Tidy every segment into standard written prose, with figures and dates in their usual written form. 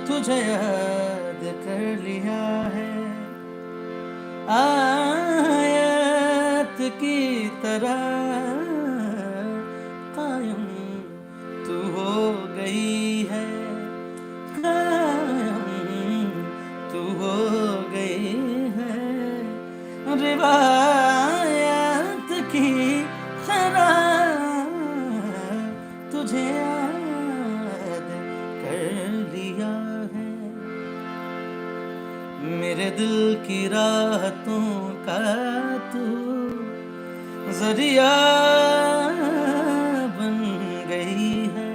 तुझे याद कर लिया है, आयत की तरह कायम तू हो गई है, कायम तू हो गई है, रिवायत की तरह तुझे याद कर लिया है। मेरे दिल की राहतों का तू जरिया बन गई है,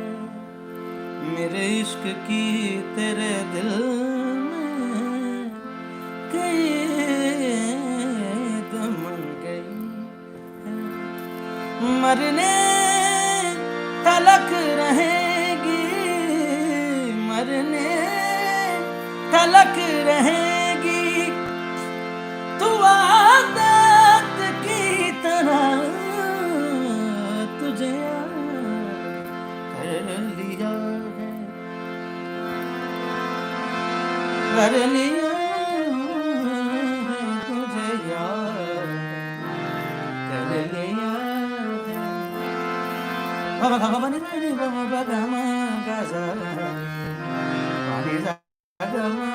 मेरे इश्क की तेरे दिल में कैद बन गई है। मरने तलक रहेगी, मरने तलक रहेगी तू आदत की तरह, तुझे याद कर लिया है, कर लिया है, तुझे याद कर लिया है। बाबा बाबा बनी बनी बाबा बाबा गा सा, पानी सा गा मा